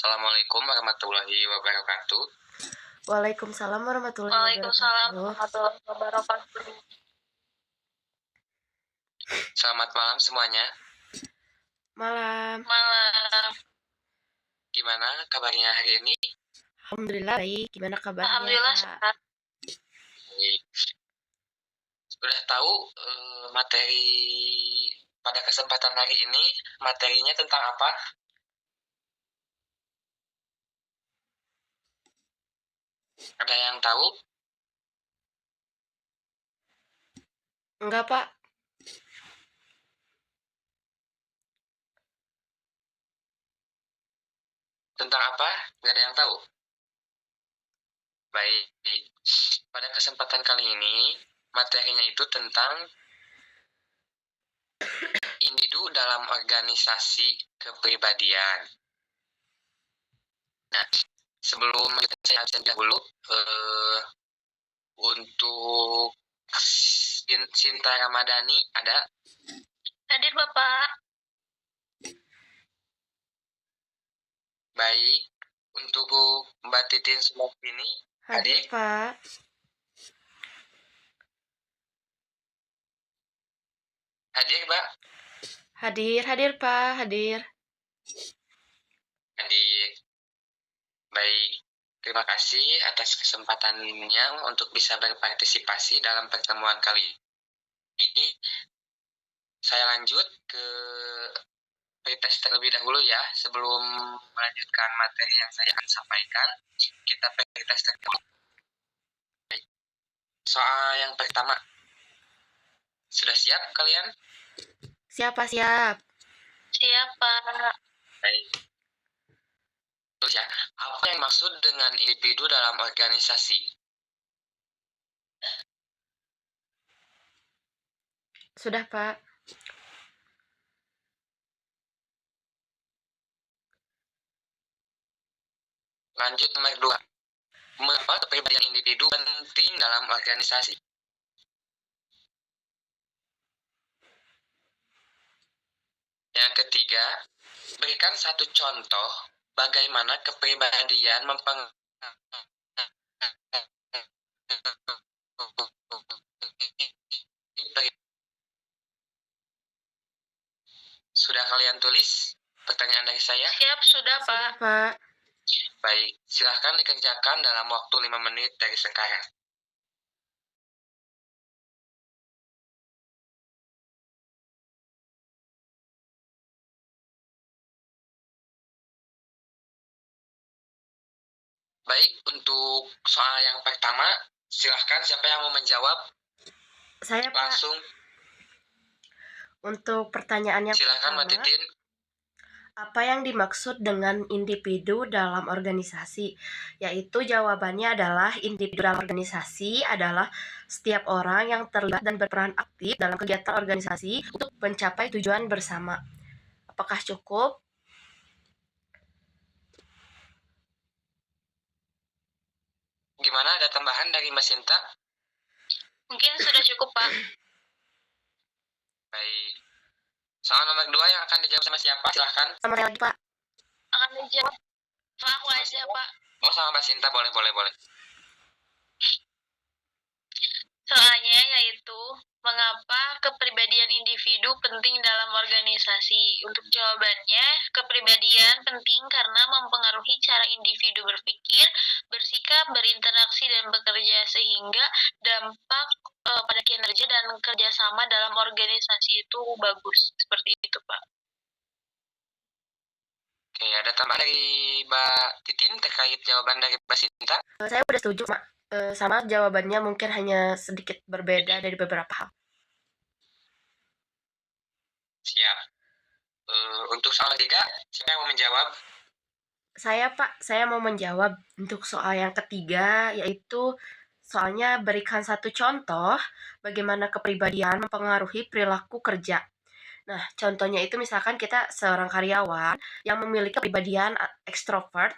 Assalamualaikum warahmatullahi wabarakatuh. Waalaikumsalam warahmatullahi wabarakatuh. Selamat malam semuanya. Malam. Gimana kabarnya hari ini? Alhamdulillah baik. Gimana kabarnya? Alhamdulillah Pak? sehat. Baik. Sudah tahu materi pada kesempatan hari ini, materinya tentang apa? Ada yang tahu? Enggak, Pak. Tentang apa? Nggak ada yang tahu? Baik. Pada kesempatan kali ini, materinya itu tentang individu dalam organisasi kepribadian. Nah, sebelum saya dahulu untuk Sinta Ramadhani ada? Hadir Bapak. Baik. Untuk Mbak Titin Sumopini Hadir, Pak. Hadir, Pak? Hadir, Pak. Hadir. Baik. Terima kasih atas kesempatannya untuk bisa berpartisipasi dalam pertemuan kali ini. Saya lanjut ke pretest terlebih dahulu ya. Sebelum melanjutkan materi yang saya akan sampaikan, kita pretest terlebih. Soal yang pertama. Sudah siap kalian? Siap. Siap, Pak. Baik. Terus ya, apa yang maksud dengan individu dalam organisasi? Sudah, Pak. Lanjut nomor 2. Mengapa kepribadian individu penting dalam organisasi? Yang ketiga, berikan satu contoh bagaimana kepribadian mempengaruhi. Sudah kalian tulis pertanyaan dari saya? Siap, sudah, Pak. Pak. Baik, silahkan dikerjakan dalam waktu 5 menit dari sekarang. Baik, untuk soal yang pertama, silahkan siapa yang mau menjawab? Saya, Pak. Langsung. Untuk pertanyaan yang silahkan, pertama, Mbak Titin. apa yang dimaksud dengan individu dalam organisasi? Yaitu jawabannya adalah individu dalam organisasi adalah setiap orang yang terlibat dan berperan aktif dalam kegiatan organisasi untuk mencapai tujuan bersama. Apakah cukup? Gimana, ada tambahan dari Mbak Sinta? Mungkin sudah cukup, Pak. Baik. Soal nomor 2 yang akan dijawab sama siapa? Silahkan. Sama saya lagi, Pak. Akan dijawab. Pak, aku aja, Pak. Oh, sama Mbak Sinta, boleh. Soalnya yaitu, mengapa kepribadian individu penting dalam organisasi? Untuk jawabannya, kepribadian penting karena mempengaruhi cara individu berpikir, bersikap, berinteraksi, dan bekerja, sehingga dampak pada kinerja dan kerjasama dalam organisasi itu bagus. Seperti itu, Pak. Oke, ada tambahan dari Mbak Titin terkait jawaban dari Mbak Sinta? Saya udah setuju, Mak. Sama jawabannya mungkin hanya sedikit berbeda dari beberapa hal. Siap. Untuk soal 3, siapa yang mau menjawab? Saya, Pak. Saya mau menjawab untuk soal yang ketiga, yaitu soalnya berikan satu contoh bagaimana kepribadian mempengaruhi perilaku kerja. Nah, contohnya itu misalkan kita seorang karyawan yang memiliki kepribadian ekstrovert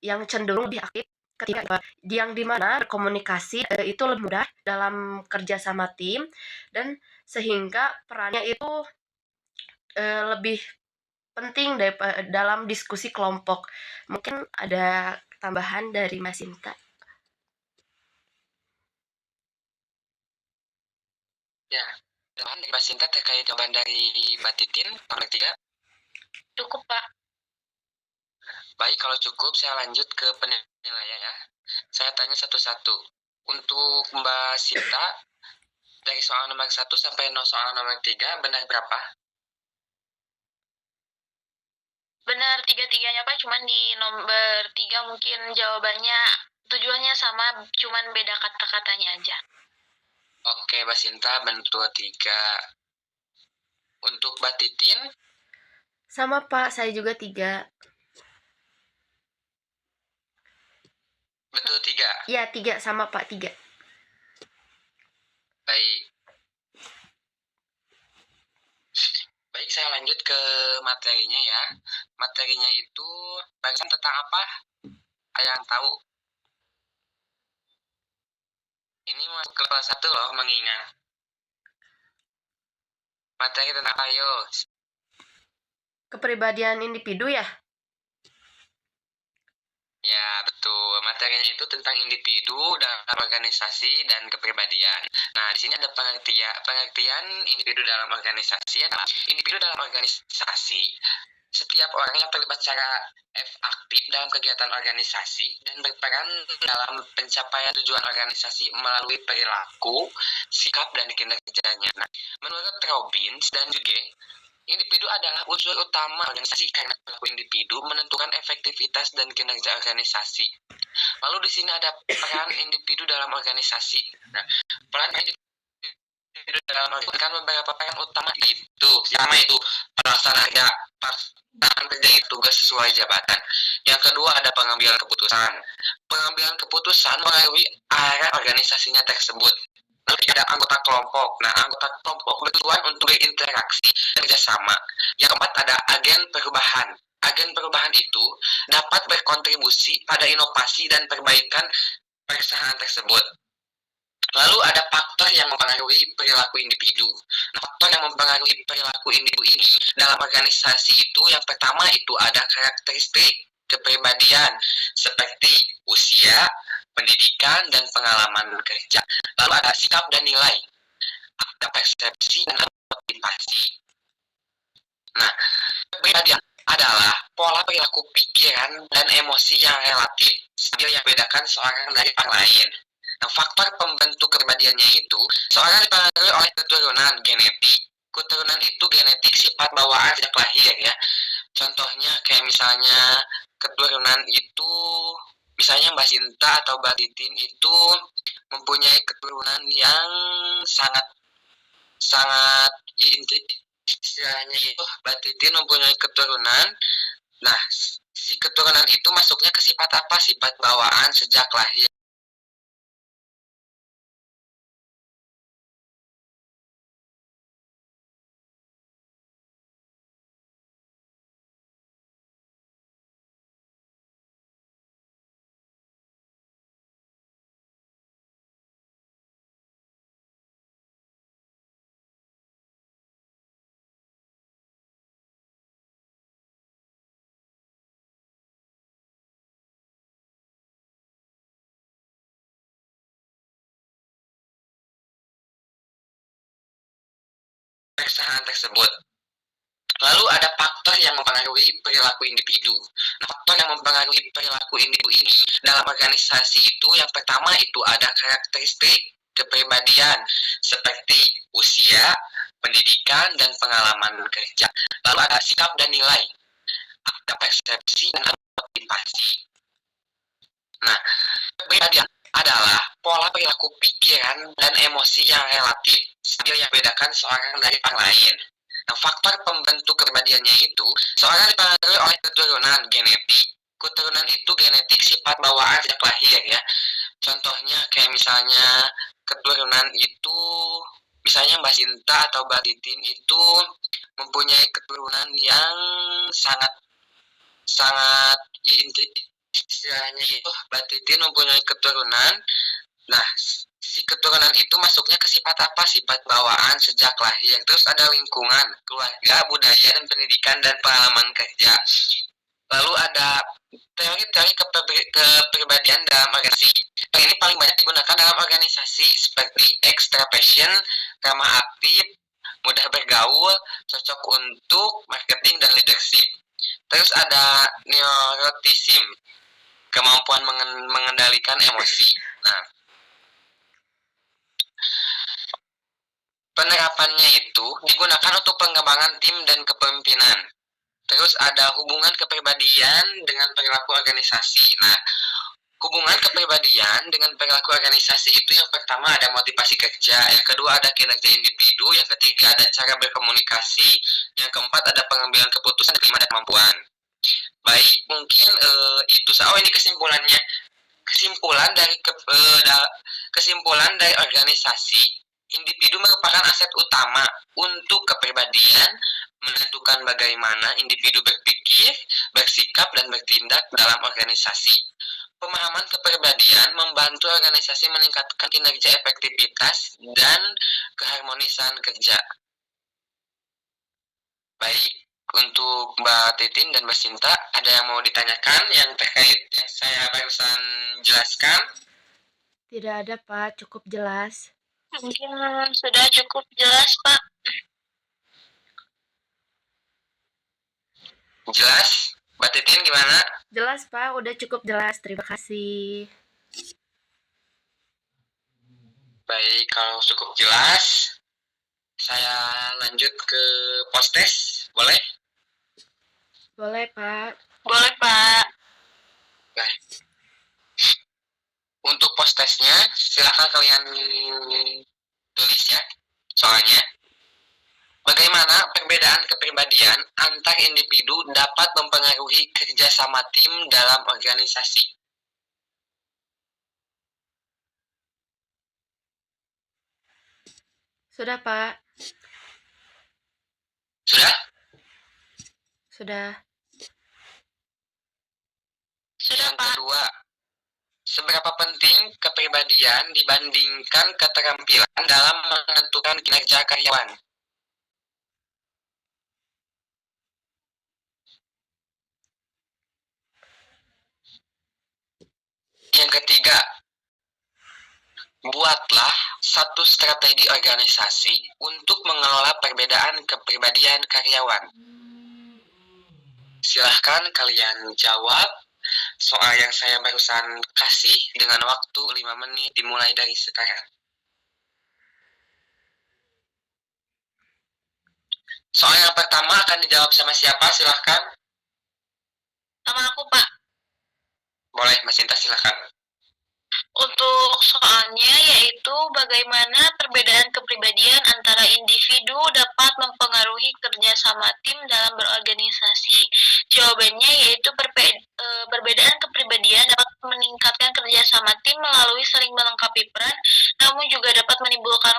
yang cenderung lebih aktif ketika yang dimana berkomunikasi itu lebih mudah dalam kerja sama tim dan sehingga perannya itu lebih penting dalam diskusi kelompok. Mungkin ada tambahan dari Mas Sinta. Ya, tambahan dari Mbak Sinta terkait jawaban dari Mbak Titin, nomor 3. Cukup, Pak. Baik, kalau cukup saya lanjut ke penilaian ya. Saya tanya satu-satu. Untuk Mbak Sinta, dari soal nomor 1 sampai soal nomor 3, benar berapa? Benar tiga-tiganya, Pak. Cuman di nomor 3 mungkin jawabannya tujuannya sama, cuman beda kata-katanya aja. Oke, Mbak Sinta, betul 3. Untuk Mbak Titin? Sama, Pak. Saya juga 3. Betul 3? Ya, 3 sama, Pak. 3. Baik. Baik, saya lanjut ke materinya ya. Materinya itu bagian tentang apa? Ada yang tahu? Ini masuk kelas 1 loh, mengingat. Materi tentang apa, yo? Kepribadian individu ya? Ya, betul. Materinya itu tentang individu dalam organisasi dan kepribadian. Nah, di sini ada pengertian individu dalam organisasi adalah individu dalam organisasi. Setiap orang yang terlibat secara aktif dalam kegiatan organisasi dan berperan dalam pencapaian tujuan organisasi melalui perilaku, sikap, dan kinerjanya. Nah, menurut Robbins dan juga individu adalah unsur utama organisasi karena perilaku individu menentukan efektivitas dan kinerja organisasi. Lalu di sini ada peran individu dalam organisasi. Nah, peran individu dalam organisasi kan beberapa peran utama itu. Pertama itu pelaksanaan kerja tugas sesuai jabatan. Yang kedua ada pengambilan keputusan. Pengambilan keputusan mengaruhi arah organisasinya tersebut. Lalu ada anggota kelompok. Nah, anggota kelompok bertujuan untuk berinteraksi dan kerjasama. Yang keempat ada agen perubahan. Agen perubahan itu dapat berkontribusi pada inovasi dan perbaikan perusahaan tersebut. Lalu ada faktor yang mempengaruhi perilaku individu. Nah, faktor yang mempengaruhi perilaku individu ini dalam organisasi itu yang pertama itu ada karakteristik kepribadian seperti usia, pendidikan, dan pengalaman bekerja. Lalu ada sikap dan nilai, ada persepsi dan motivasi. Nah, kepribadian adalah pola perilaku pikiran dan emosi yang relatif, stabil yang membedakan seorang dari orang lain. Nah, faktor pembentuk kepribadiannya itu seorang dipengaruhi oleh keturunan genetik. Keturunan itu genetik sifat bawaan sejak lahir ya. Contohnya kayak misalnya keturunan itu, misalnya Mbak Sinta atau Mbak Titin itu mempunyai keturunan yang sangat istilahnya itu Mbak Titin mempunyai keturunan. Nah, si keturunan itu masuknya ke sifat apa? Sifat bawaan sejak lahir. Perusahaan tersebut. Lalu ada faktor yang mempengaruhi perilaku individu. Nah, faktor yang mempengaruhi perilaku individu ini dalam organisasi itu yang pertama itu ada karakteristik kepribadian seperti usia, pendidikan, dan pengalaman bekerja. Lalu ada sikap dan nilai, ada persepsi dan motivasi. Nah, kepribadian adalah pola perilaku pikiran dan emosi yang relatif, stabil yang membedakan seorang dari orang lain. Nah, faktor pembentuk kepribadiannya itu seorang dipengaruhi oleh keturunan genetik. Keturunan itu genetik sifat bawaan sejak lahir ya. Contohnya kayak misalnya keturunan itu, misalnya Mbak Sinta atau Mbak Titin itu mempunyai keturunan yang sangat istilahnya itu Mbak Titin mempunyai keturunan. Nah, si si keturunan itu masuknya ke sifat apa? Sifat bawaan sejak lahir. Terus ada lingkungan, keluarga, budaya, dan pendidikan, dan pengalaman kerja. Lalu ada teori-teori kepribadian dalam organisasi. Ini paling banyak digunakan dalam organisasi seperti extraversion, ramah aktif, mudah bergaul, cocok untuk marketing dan leadership. Terus ada neuroticism, kemampuan mengendalikan emosi. Nah, penerapannya itu digunakan untuk pengembangan tim dan kepemimpinan. Terus ada hubungan kepribadian dengan perilaku organisasi. Nah, hubungan kepribadian dengan perilaku organisasi itu yang pertama ada motivasi kerja, yang kedua ada kinerja individu, yang ketiga ada cara berkomunikasi, yang keempat ada pengambilan keputusan, dan kelima ada kemampuan. Baik, mungkin itu. Ini kesimpulannya. Kesimpulan dari organisasi, individu merupakan aset utama untuk kepribadian, menentukan bagaimana individu berpikir, bersikap, dan bertindak dalam organisasi. Pemahaman kepribadian membantu organisasi meningkatkan kinerja, efektivitas, dan keharmonisan kerja. Baik, untuk Mbak Titin dan Mbak Sinta, ada yang mau ditanyakan yang terkait yang saya barusan jelaskan? Tidak ada, Pak. Cukup jelas. Mungkin sudah cukup jelas, Pak. Jelas? Mbak Titin gimana? Jelas, Pak. Udah cukup jelas. Terima kasih. Baik, kalau cukup jelas, saya lanjut ke post-test. Boleh? Boleh, Pak. Boleh, Pak. Baik. Untuk post-testnya, silakan kalian tulis ya soalnya. Bagaimana perbedaan kepribadian antar individu dapat mempengaruhi kerja sama tim dalam organisasi? Sudah, Pak. Sudah? Sudah. Sudah, Yang Pak. kedua, seberapa penting kepribadian dibandingkan keterampilan dalam menentukan kinerja karyawan? Yang ketiga, buatlah satu strategi organisasi untuk mengelola perbedaan kepribadian karyawan. Silahkan kalian jawab soal yang saya barusan kasih dengan waktu 5 menit dimulai dari sekarang. Soal yang pertama akan dijawab sama siapa? Silahkan. Sama aku, Pak. Boleh, Mas Sinta, silahkan. Untuk soalnya yaitu bagaimana perbedaan kepribadian antara individu dapat mempengaruhi kerjasama tim dalam berorganisasi. Jawabannya yaitu perbedaan kepribadian dapat meningkatkan kerjasama tim melalui saling melengkapi peran, namun juga dapat menimbulkan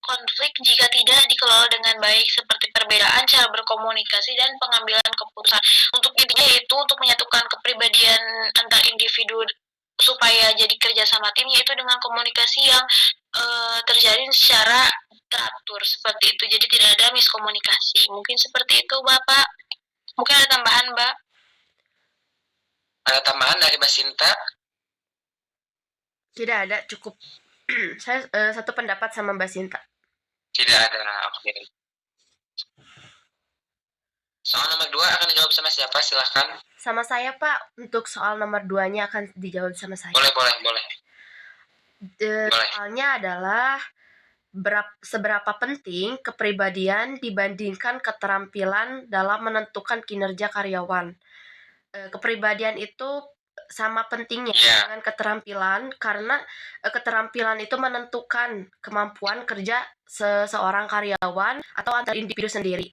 konflik jika tidak dikelola dengan baik, seperti perbedaan cara berkomunikasi dan pengambilan keputusan. Untuk intinya yaitu untuk menyatukan kepribadian antar individu supaya jadi kerja sama tim, yaitu dengan komunikasi yang terjalin secara teratur seperti itu, jadi tidak ada miskomunikasi. Mungkin seperti itu, Bapak. Mungkin ada tambahan, Mbak? Ada tambahan dari Mbak Sinta? Tidak ada, cukup. Saya satu pendapat sama Mbak Sinta. Tidak ada, oke. Soal nomor 2 akan dijawab sama siapa? Silahkan. Sama saya, Pak. Untuk soal nomor 2-nya akan dijawab sama saya. Boleh. Soalnya adalah seberapa penting kepribadian dibandingkan keterampilan dalam menentukan kinerja karyawan. Kepribadian itu sama pentingnya dengan keterampilan, karena keterampilan itu menentukan kemampuan kerja seseorang karyawan atau antar individu sendiri.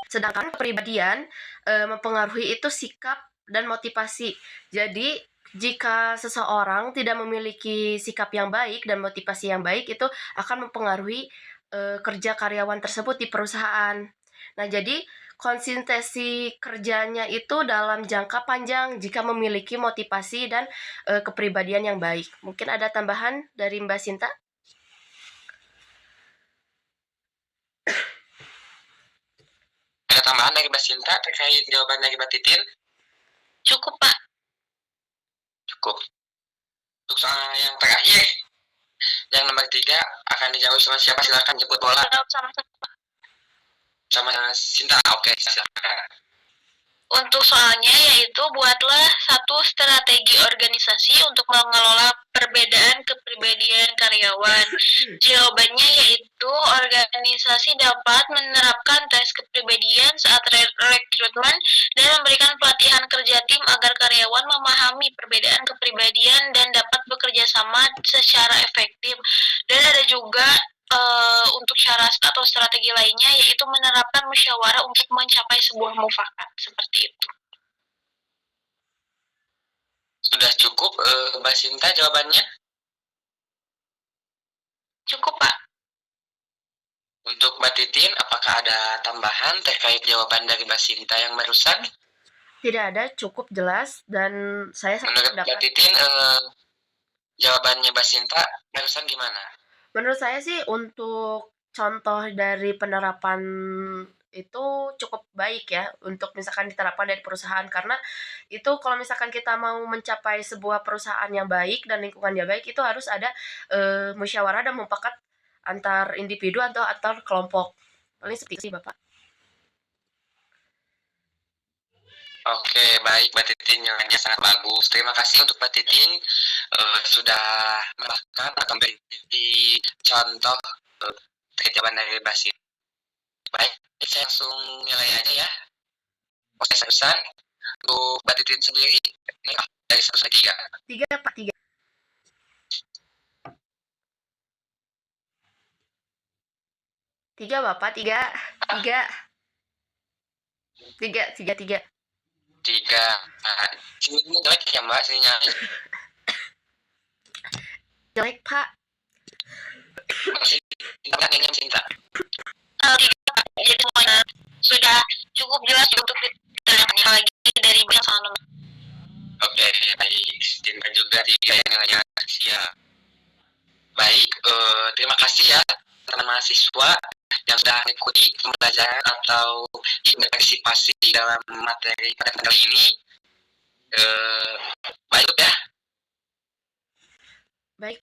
Sedangkan kepribadian mempengaruhi itu sikap dan motivasi. Jadi jika seseorang tidak memiliki sikap yang baik dan motivasi yang baik, itu akan mempengaruhi kerja karyawan tersebut di perusahaan. Nah, jadi konsistensi kerjanya itu dalam jangka panjang jika memiliki motivasi dan kepribadian yang baik. Mungkin ada tambahan dari Mbak Sinta? tambahan dari Mbak Sinta terkait jawaban dari Mbak Titin? Cukup, Pak. Cukup. Untuk soal yang terakhir, yang nomor 3 akan dijawab sama siapa? Silakan jemput bola. Jawab sama Sama Sinta. Oke, silakan. Untuk soalnya yaitu buatlah satu strategi organisasi untuk mengelola perbedaan kepribadian karyawan. Jawabannya yaitu organisasi dapat menerapkan tes kepribadian saat rekrutmen dan memberikan pelatihan kerja tim agar karyawan memahami perbedaan kepribadian dan dapat bekerja sama secara efektif. Dan ada juga untuk syarat atau strategi lainnya yaitu menerapkan musyawarah untuk mencapai sebuah mufakat seperti itu. Sudah cukup Mbak Sinta jawabannya? Cukup, Pak. Untuk Mbak Titin, apakah ada tambahan terkait jawaban dari Mbak Sinta yang barusan? Tidak ada, cukup jelas dan saya sangat Menurut Mbak Titin, jawabannya Mbak Sinta barusan gimana? Menurut saya sih untuk contoh dari penerapan itu cukup baik ya untuk misalkan diterapkan dari perusahaan, karena itu kalau misalkan kita mau mencapai sebuah perusahaan yang baik dan lingkungan yang baik itu harus ada musyawarah dan mufakat antar individu atau antar kelompok. Paling seperti itu sih Bapak. Oke, baik Mbak Titin, jawabannya sangat bagus. Terima kasih untuk Mbak Titin sudah menambahkan atau memberi contoh jawaban dari Mbak Sinta. Baik, saya langsung nilai aja ya. Oke, pesan untuk Mbak Titin sendiri ini dari 1 sampai 3. 3 Pak, 3. 3 Bapak, 3. 3. 3. Sini jelek ya Mbak, sinyal. Jelek Pak. Cinta. Jadi semuanya sudah cukup jelas untuk diterangkan lagi dari yang salah. Oke, baik. Cinta juga 3 yang nilainya siap. Baik, terima kasih ya teman mahasiswa yang sudah mengikuti pembelajaran atau berpartisipasi dalam materi pada kali ini. Baik ya. Baik.